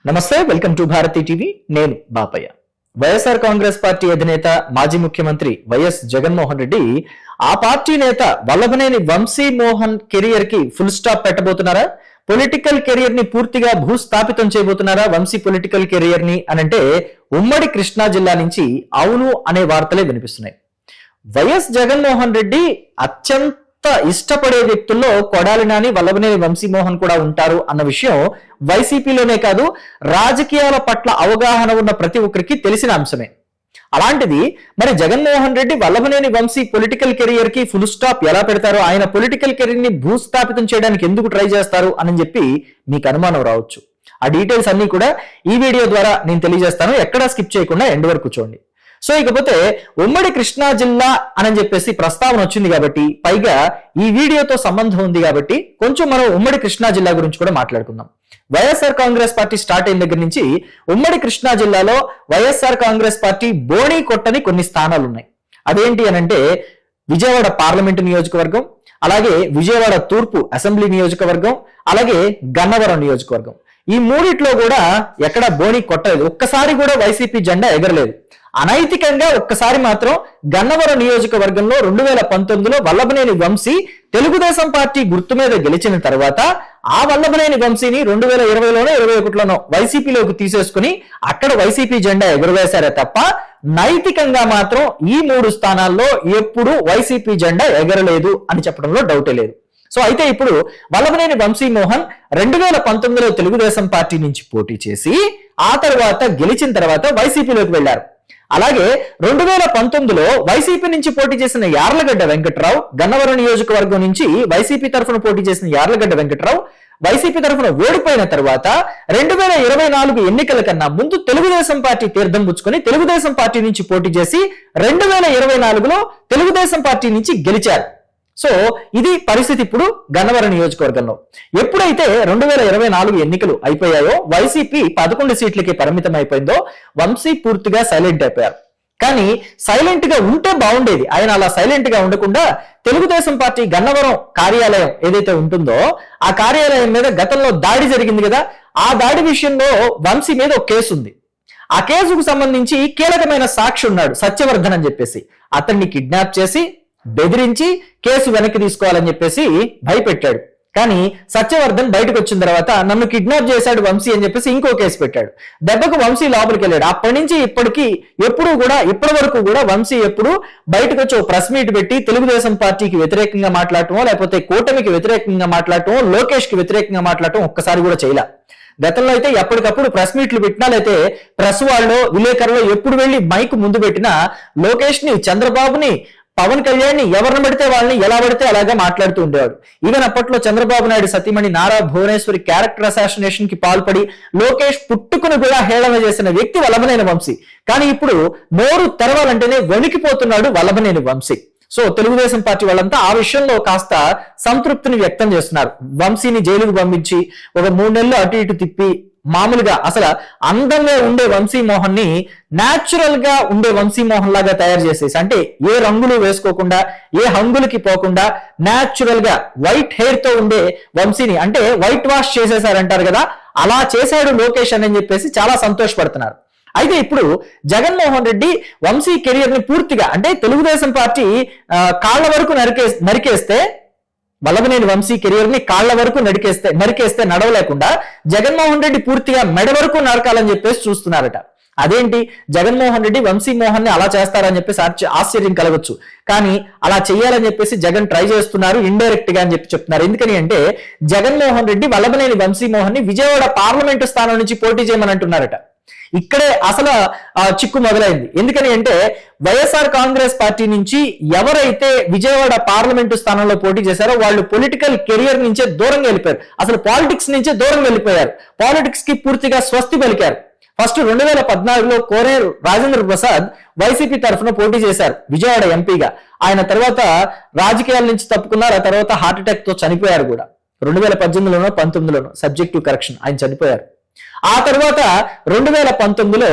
నమస్తే, welcome to Bharati TV. నేను Bapayya. YSR Congress party అధినేత మాజీ ముఖ్యమంత్రి వైఎస్ జగన్మోహన్ రెడ్డి ఆ పార్టీ నేత వల్లభనేని వంశీమోహన్ కెరియర్ కి ఫుల్ స్టాప్ పెట్టబోతున్నారా? పొలిటికల్ కెరియర్ ని పూర్తిగా భూస్థాపితం చేయబోతున్నారా వంశీ పొలిటికల్ కెరియర్ ని అనంటే ఉమ్మడి కృష్ణా జిల్లా నుంచి అవును అనే వార్తలే వినిపిస్తున్నాయి. వైఎస్ జగన్మోహన్ రెడ్డి అత్యంత ఇష్టపడే వ్యక్తుల్లో కొడాలి నాని, వల్లభనేని వంశీమోహన్ కూడా ఉంటారు అన్న విషయం వైసీపీలోనే కాదు, రాజకీయాల పట్ల అవగాహన ఉన్న ప్రతి ఒక్కరికి తెలిసిన అంశమే. అలాంటిది మరి జగన్మోహన్ రెడ్డి వల్లభనేని వంశీ పొలిటికల్ కెరియర్ కి ఫుల్ స్టాప్ ఎలా పెడతారో, ఆయన పొలిటికల్ కెరియర్ ని భూస్థాపితం చేయడానికి ఎందుకు ట్రై చేస్తారు అని చెప్పి మీకు అనుమానం రావచ్చు. ఆ డీటెయిల్స్ అన్ని కూడా ఈ వీడియో ద్వారా నేను తెలియజేస్తాను. ఎక్కడా స్కిప్ చేయకుండా ఎండ్ వరకు చూడండి. సో ఇకపోతే ఉమ్మడి కృష్ణా జిల్లా అని చెప్పేసి ప్రస్తావన వచ్చింది కాబట్టి, పైగా ఈ వీడియోతో సంబంధం ఉంది కాబట్టి కొంచెం మనం ఉమ్మడి కృష్ణా జిల్లా గురించి కూడా మాట్లాడుకుందాం. వైఎస్ఆర్ కాంగ్రెస్ పార్టీ స్టార్ట్ అయిన దగ్గర నుంచి ఉమ్మడి కృష్ణా జిల్లాలో వైఎస్ఆర్ కాంగ్రెస్ పార్టీ బోణీ కొట్టని కొన్ని స్థానాలు ఉన్నాయి. అదేంటి అనంటే విజయవాడ పార్లమెంటు నియోజకవర్గం, అలాగే విజయవాడ తూర్పు అసెంబ్లీ నియోజకవర్గం, అలాగే గన్నవరం నియోజకవర్గం. ఈ మూడిట్లో కూడా ఎక్కడ బోణీ కొట్టలేదు, ఒక్కసారి కూడా వైసీపీ జెండా ఎగరలేదు. అనైతికంగా ఒక్కసారి మాత్రం గన్నవరం నియోజకవర్గంలో 2019లో వల్లభనేని వంశీ తెలుగుదేశం పార్టీ గుర్తు మీద గెలిచిన తర్వాత ఆ వల్లభనేని వంశీని 2020లోనో 2021లోనో వైసీపీలోకి తీసేసుకుని అక్కడ వైసీపీ జెండా ఎగురవేశారే తప్ప నైతికంగా మాత్రం ఈ 3 స్థానాల్లో ఎప్పుడు వైసీపీ జెండా ఎగరలేదు అని చెప్పడంలో డౌటే లేదు. సో అయితే ఇప్పుడు వల్లభనేని వంశీమోహన్ 2019లో తెలుగుదేశం పార్టీ నుంచి పోటీ చేసి ఆ తర్వాత గెలిచిన తర్వాత వైసీపీలోకి వెళ్లారు. అలాగే 2019లో వైసీపీ నుంచి పోటీ చేసిన యార్లగడ్డ వెంకట్రావు, గన్నవరం నియోజకవర్గం నుంచి వైసీపీ తరఫున పోటీ చేసిన యార్లగడ్డ వెంకట్రావు వైసీపీ తరఫున ఓడిపోయిన తర్వాత 2024 ఎన్నికల కన్నా ముందు తెలుగుదేశం పార్టీ తీర్థం పుచ్చుకొని తెలుగుదేశం పార్టీ నుంచి పోటీ చేసి 2024లో తెలుగుదేశం పార్టీ నుంచి గెలిచారు. సో ఇది పరిస్థితి ఇప్పుడు గన్నవరం నియోజకవర్గంలో. ఎప్పుడైతే 2024 ఎన్నికలు అయిపోయాయో, వైసీపీ 11 సీట్లకి పరిమితం అయిపోయిందో, వంశీ పూర్తిగా సైలెంట్ అయిపోయారు. కానీ సైలెంట్ గా ఉంటే బాగుండేది. ఆయన అలా సైలెంట్ గా ఉండకుండా తెలుగుదేశం పార్టీ గన్నవరం కార్యాలయం ఏదైతే ఉంటుందో ఆ కార్యాలయం మీద గతంలో దాడి జరిగింది కదా, ఆ దాడి విషయంలో వంశీ మీద ఒక కేసు ఉంది. ఆ కేసుకు సంబంధించి కీలకమైన సాక్షి ఉన్నాడు, సత్యవర్ధన్ అని చెప్పేసి. అతన్ని కిడ్నాప్ చేసి బెదిరించి కేసు వెనక్కి తీసుకోవాలని చెప్పేసి భయపెట్టాడు. కానీ సత్యవర్ధన్ బయటకు వచ్చిన తర్వాత నన్ను కిడ్నాప్ చేశాడు వంశీ అని చెప్పేసి ఇంకో కేసు పెట్టాడు. దెబ్బకు వంశీ లోపలికి వెళ్ళాడు. అప్పటి నుంచి ఇప్పటి వరకు కూడా వంశీ ఎప్పుడు బయటకు వచ్చి ప్రెస్ మీట్ పెట్టి తెలుగుదేశం పార్టీకి వ్యతిరేకంగా మాట్లాడటమో, లేకపోతే కూటమికి వ్యతిరేకంగా మాట్లాడటమో, లోకేష్ కి వ్యతిరేకంగా మాట్లాడటం ఒక్కసారి కూడా చేయలే. గతంలో అయితే ఎప్పటికప్పుడు ప్రెస్ మీట్లు పెట్టినా, లేకపోతే ప్రెస్ వాళ్ళు విలేకరులు ఎప్పుడు వెళ్లి మైక్ ముందు పెట్టినా లోకేష్ ని, చంద్రబాబుని, పవన్ కళ్యాణ్ ని ఎవరిని పడితే వాళ్ళని ఎలా పడితే అలాగా మాట్లాడుతూ ఉండేవాడు. ఈవెన్ అప్పట్లో చంద్రబాబు నాయుడు సతీమణి నారా భువనేశ్వరి క్యారెక్టర్ అసాసినేషన్ కి పాల్పడి లోకేష్ పుట్టుకుని కూడా హేళన చేసిన వ్యక్తి వల్లభనేని వంశీ. కానీ ఇప్పుడు నోరు తెరవాలంటేనే వణికిపోతున్నాడు వల్లభనేని వంశీ. సో తెలుగుదేశం పార్టీ వాళ్ళంతా ఆ విషయంలో కాస్త సంతృప్తిని వ్యక్తం చేస్తున్నారు. వంశీని జైలుకు పంపించి ఒక 3 నెలలు అటు ఇటు తిప్పి మామూలుగా అసలు అందంగా ఉండే వంశీమోహన్ ని న్యాచురల్ గా ఉండే వంశీమోహన్ లాగా తయారు చేసేసి, అంటే ఏ రంగులు వేసుకోకుండా ఏ హంగులకి పోకుండా న్యాచురల్ గా వైట్ హెయిర్ తో ఉండే వంశీని అంటే వైట్ వాష్ చేసేసారంటారు కదా, అలా చేశాడు లోకేష్ అని చెప్పేసి చాలా సంతోషపడుతున్నారు. అయితే ఇప్పుడు జగన్మోహన్ రెడ్డి వంశీ కెరియర్ ని పూర్తిగా అంటే తెలుగుదేశం పార్టీ కాళ్ళ వరకు నరికేస్తే వల్లభనేని వంశీ కెరియర్ ని కాళ్ల వరకు నరికేస్తే నడవలేకుండా జగన్మోహన్ రెడ్డి పూర్తిగా మెడ వరకు నరకాలని చెప్పేసి చూస్తున్నారట. అదేంటి, జగన్మోహన్ రెడ్డి వంశీమోహన్ ని అలా చేస్తారని చెప్పేసి ఆశ్చర్యం కలగొచ్చు. కానీ అలా చేయాలని చెప్పేసి జగన్ ట్రై చేస్తున్నారు ఇండైరెక్ట్ గా అని చెప్తున్నారు. ఎందుకని అంటే జగన్మోహన్ రెడ్డి వల్లభనేని వంశీమోహన్ ని విజయవాడ పార్లమెంటు స్థానం నుంచి పోటీ చేయమని అంటున్నారట. ఇక్కడే అసలు చిక్కు మొదలైంది. ఎందుకని అంటే వైఎస్ఆర్ కాంగ్రెస్ పార్టీ నుంచి ఎవరైతే విజయవాడ పార్లమెంటు స్థానంలో పోటీ చేశారో వాళ్ళు పొలిటికల్ కెరియర్ నుంచే దూరంగా వెళ్ళిపోయారు. అసలు పాలిటిక్స్ నుంచే దూరంగా వెళ్ళిపోయారు. పాలిటిక్స్ కి పూర్తిగా స్వస్తి పలికారు. ఫస్ట్ 2014లో కోనేరు రాజేంద్ర ప్రసాద్ వైసీపీ తరఫున పోటీ చేశారు విజయవాడ ఎంపీగా. ఆయన తర్వాత రాజకీయాల నుంచి తప్పుకున్నారు. ఆ తర్వాత హార్ట్ అటాక్ తో చనిపోయారు కూడా. 2018లోనో 19లోనో సబ్జెక్టివ్ కరెక్షన్ ఆయన చనిపోయారు. ఆ తర్వాత 2019లో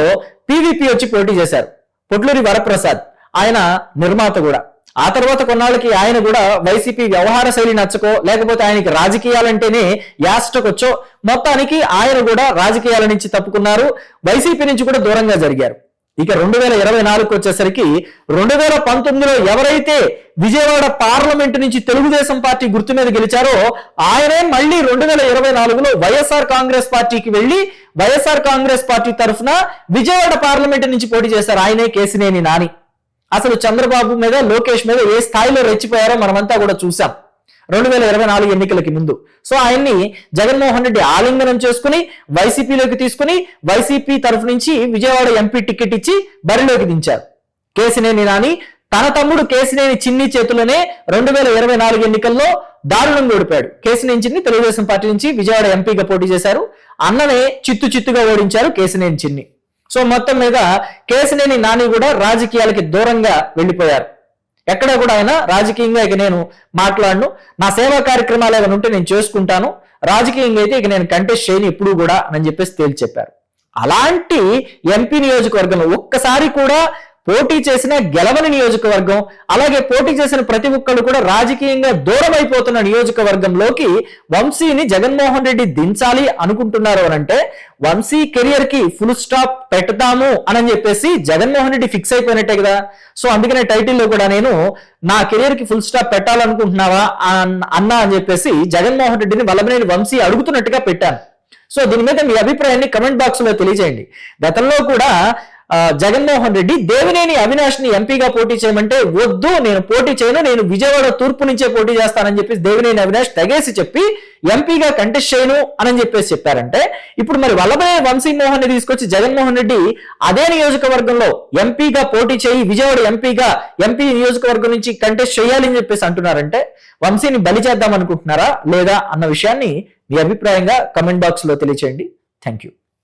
పీవీపీ వచ్చి పోటీ చేశారు, పొట్లూరి వరప్రసాద్, ఆయన నిర్మాత కూడా. ఆ తర్వాత కొన్నాళ్ళకి ఆయన కూడా వైసీపీ వ్యవహార శైలి నచ్చకో లేకపోతే ఆయనకి రాజకీయాలంటేనే యాస్టకొచ్చో మొత్తానికి ఆయన కూడా రాజకీయాల నుంచి తప్పుకున్నారు, వైసీపీ నుంచి కూడా దూరంగా జరిగారు. ఇక 2024 వచ్చేసరికి 2019లో ఎవరైతే విజయవాడ పార్లమెంటు నుంచి తెలుగుదేశం పార్టీ గుర్తు మీద గెలిచారో ఆయనే మళ్ళీ 2024లో వైఎస్ఆర్ కాంగ్రెస్ పార్టీకి వెళ్లి వైఎస్ఆర్ కాంగ్రెస్ పార్టీ తరఫున విజయవాడ పార్లమెంటు నుంచి పోటీ చేశారు. ఆయనే కేశినేని నాని. అసలు చంద్రబాబు మీద లోకేష్ మీద ఏ స్థాయిలో రెచ్చిపోయారో మనమంతా కూడా చూసాం 2024 ఎన్నికలకి ముందు. సో ఆయన్ని జగన్మోహన్ రెడ్డి ఆలింగనం చేసుకుని వైసీపీలోకి తీసుకుని వైసీపీ తరఫు నుంచి విజయవాడ ఎంపీ టికెట్ ఇచ్చి బరిలోకి దించారు. కేశినేని నాని తన తమ్ముడు కేశినేని చిన్ని చేతిలోనే 2024 ఎన్నికల్లో దారుణంగా ఓడిపోయాడు. కేశినేని చిన్ని తెలుగుదేశం పార్టీ నుంచి విజయవాడ ఎంపీగా పోటీ చేశారు. అన్ననే చిత్తుగా ఓడించారు కేశినేని చిన్ని. సో మొత్తం మీద కేశినేని నాని కూడా రాజకీయాలకి దూరంగా వెళ్ళిపోయారు. ఎక్కడ కూడా ఆయన రాజకీయంగా ఇక నేను మాట్లాడను, నా సేవా కార్యక్రమాలు ఏమైనా ఉంటే నేను చేసుకుంటాను, రాజకీయంగా అయితే ఇక నేను కంటెస్ట్ చేయను ఎప్పుడు కూడా అని చెప్పేసి తేల్చి చెప్పారు. అలాంటి ఎంపీ నియోజకవర్గంలో ఒక్కసారి కూడా పోటీ చేసిన గెలవని నియోజకవర్గం, అలాగే పోటీ చేసిన ప్రతి ఒక్కళ్ళు కూడా రాజకీయంగా దూరం అయిపోతున్న నియోజకవర్గంలోకి వంశీని జగన్మోహన్ రెడ్డి దించాలి అనుకుంటున్నారు అనంటే వంశీ కెరియర్ కి ఫుల్ స్టాప్ పెడతాము అని చెప్పేసి జగన్మోహన్ రెడ్డి ఫిక్స్ అయిపోయినట్టే కదా. సో అందుకనే టైటిల్లో కూడా నేను నా కెరియర్ కి ఫుల్ స్టాప్ పెట్టాలనుకుంటున్నావా అన్నా అని చెప్పేసి జగన్మోహన్ రెడ్డిని వల్లభనేని వంశీ అడుగుతున్నట్టుగా పెట్టాను. సో దీని మీద మీ అభిప్రాయాన్ని కమెంట్ బాక్స్ లో తెలియజేయండి. గతంలో కూడా జగన్మోహన్ రెడ్డి దేవినేని అవినాష్ ని ఎంపీగా పోటీ చేయమంటే వద్దు, నేను పోటీ చేయను, నేను విజయవాడ తూర్పు నుంచే పోటీ చేస్తానని చెప్పి దేవినేని అవినాష్ తెగేసి చెప్పి ఎంపీగా కంటెస్ట్ చేయను అని చెప్పేసి చెప్పారంటే ఇప్పుడు మరి వల్లభనేని వంశీమోహన్ ని తీసుకొచ్చి జగన్మోహన్ రెడ్డి అదే నియోజకవర్గంలో ఎంపీగా పోటీ చేయి విజయవాడ ఎంపీ నియోజకవర్గం నుంచి కంటెస్ట్ చేయాలి అని చెప్పేసి అంటున్నారంటే వంశీని బలి చేద్దాం అనుకుంటున్నారా లేదా అన్న విషయాన్ని మీ అభిప్రాయంగా కమెంట్ బాక్స్ లో తెలియచేయండి. Thank you.